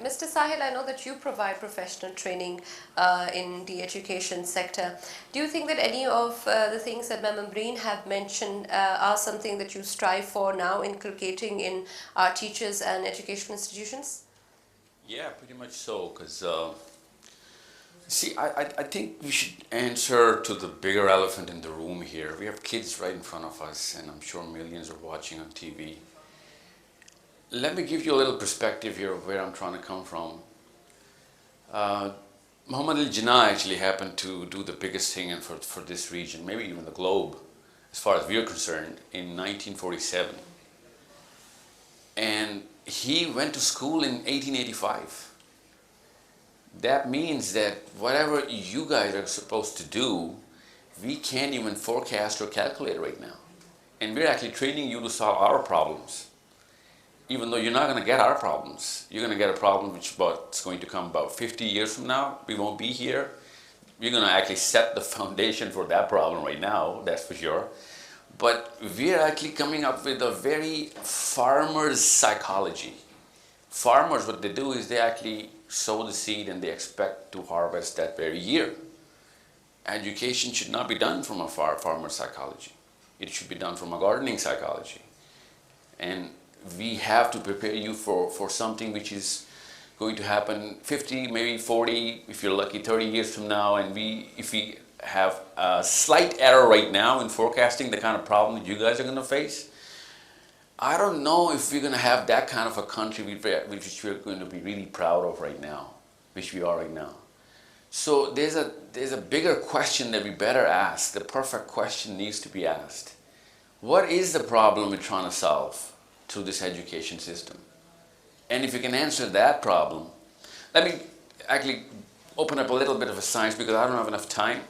Mr. Sahil, I know that you provide professional training in the education sector. Do you think that any of the things that Ma'am Breen have mentioned are something that you strive for now, inculcating in our teachers and educational institutions? Yeah, pretty much so. Because see, I think we should answer to the bigger elephant in the room here. We have kids right in front of us, and I'm sure millions are watching on TV. Let me give you a little perspective here of where I'm trying to come from. Muhammad Ali Jinnah actually happened to do the biggest thing for this region, maybe even the globe, as far as we're concerned, in 1947. And he went to school in 1885. That means that whatever you guys are supposed to do, we can't even forecast or calculate right now. And we're actually training you to solve our problems. Even though you're not going to get our problems. You're going to get a problem which is going to come about 50 years from now. We won't be here. We're going to actually set the foundation for that problem right now, that's for sure. But we're actually coming up with a very farmer's psychology. Farmers, what they do is they actually sow the seed and they expect to harvest that very year. Education should not be done from a farmer's psychology. It should be done from a gardening psychology. And we have to prepare you for something which is going to happen 50, maybe 40, if you're lucky, 30 years from now. And if we have a slight error right now in forecasting the kind of problem that you guys are going to face, I don't know if we're going to have that kind of a country which we're going to be really proud of right now, which we are right now. So there's a bigger question that we better ask. The perfect question needs to be asked. What is the problem we're trying to solve through this education system? And if you can answer that problem, let me actually open up a little bit of a science because I don't have enough time.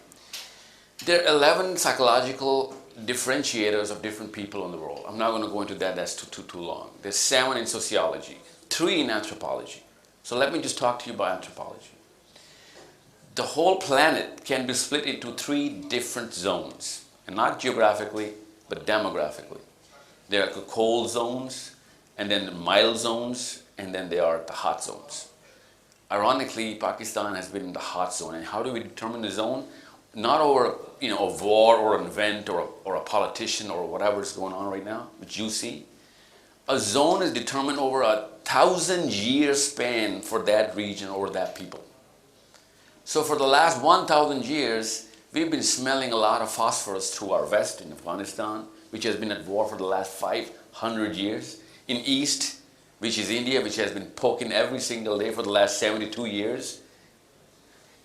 There are 11 psychological differentiators of different people in the world. I'm not going to go into that, that's too long. There's 7 in sociology, 3 in anthropology. So let me just talk to you about anthropology. The whole planet can be split into 3 different zones, and not geographically, but demographically. There are the cold zones, and then the mild zones, and then there are the hot zones. Ironically, Pakistan has been in the hot zone. And how do we determine the zone? Not over a war or an event or a politician or whatever is going on right now, which you see. A zone is determined over a 1,000-year span for that region or that people. So for the last 1,000 years, we've been smelling a lot of phosphorus through our west in Afghanistan, which has been at war for the last 500 years. In east, which is India, which has been poking every single day for the last 72 years.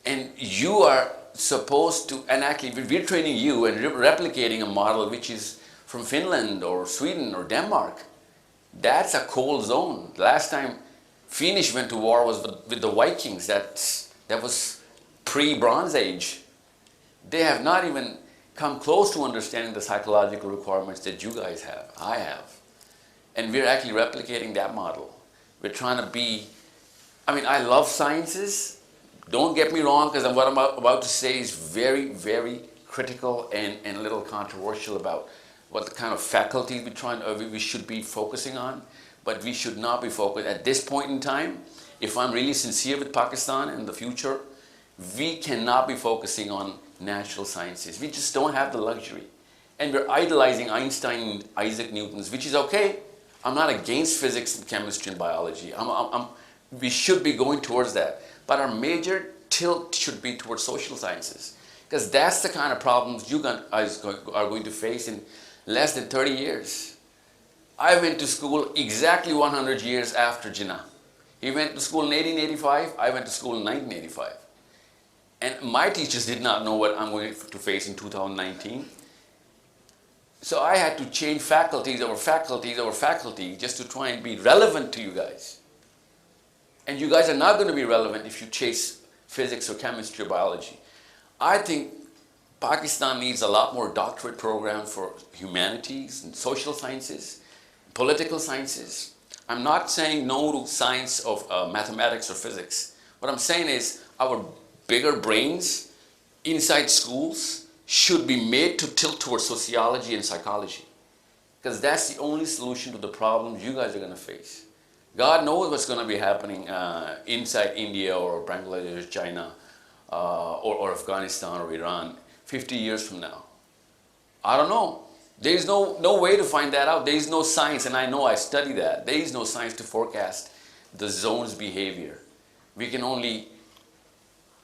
And you are supposed to, and actually we're training you and replicating a model which is from Finland or Sweden or Denmark. That's a cold zone. Last time Finnish went to war was with the Vikings. That was pre-Bronze Age. They have not even come close to understanding the psychological requirements that you guys have, I have. And we're actually replicating that model. We're trying to be, I love sciences. Don't get me wrong, because what I'm about to say is very, very critical and a little controversial about what the kind of faculties we should be focusing on. But we should not be focused at this point in time. If I'm really sincere with Pakistan in the future, we cannot be focusing on natural sciences. We just don't have the luxury. And we're idolizing Einstein and Isaac Newton's, which is okay. I'm not against physics and chemistry and biology. We should be going towards that. But our major tilt should be towards social sciences. Because that's the kind of problems you guys are going to face in less than 30 years. I went to school exactly 100 years after Jinnah. He went to school in 1885, I went to school in 1985. And my teachers did not know what I'm going to face in 2019. So I had to change faculties over faculties over faculty just to try and be relevant to you guys. And you guys are not going to be relevant if you chase physics or chemistry or biology. I think Pakistan needs a lot more doctorate programs for humanities and social sciences, political sciences. I'm not saying no to science of mathematics or physics. What I'm saying is our bigger brains inside schools should be made to tilt towards sociology and psychology. Because that's the only solution to the problems you guys are going to face. God knows what's going to be happening inside India or Bangladesh, China, or Afghanistan or Iran 50 years from now. I don't know. There is no way to find that out. There is no science, and I know I study that. There is no science to forecast the zone's behavior. We can only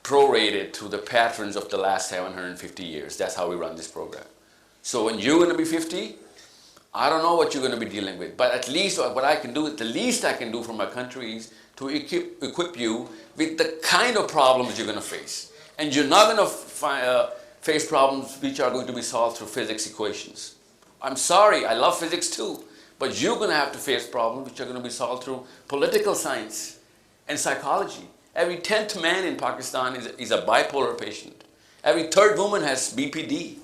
prorate it to the patterns of the last 750 years. That's how we run this program. So when you're going to be 50, I don't know what you're going to be dealing with, but at least what I can do, the least I can do for my country is to equip you with the kind of problems you're going to face. And you're not going to face problems which are going to be solved through physics equations. I'm sorry, I love physics too, but you're going to have to face problems which are going to be solved through political science and psychology. Every 10th man in Pakistan is a bipolar patient. Every third woman has BPD.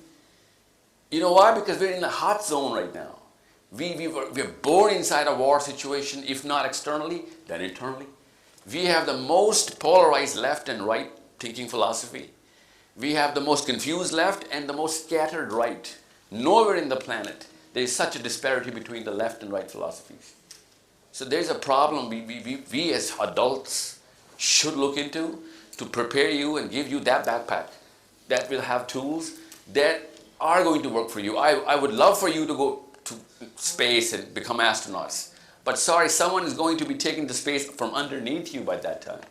You know why? Because we're in a hot zone right now. We're born inside a war situation, if not externally, then internally. We have the most polarized left and right thinking philosophy. We have the most confused left and the most scattered right. Nowhere in the planet there is such a disparity between the left and right philosophies. So there's a problem we as adults should look into to prepare you and give you that backpack that will have tools that are going to work for you. I would love for you to go to space and become astronauts. But sorry, someone is going to be taking the space from underneath you by that time.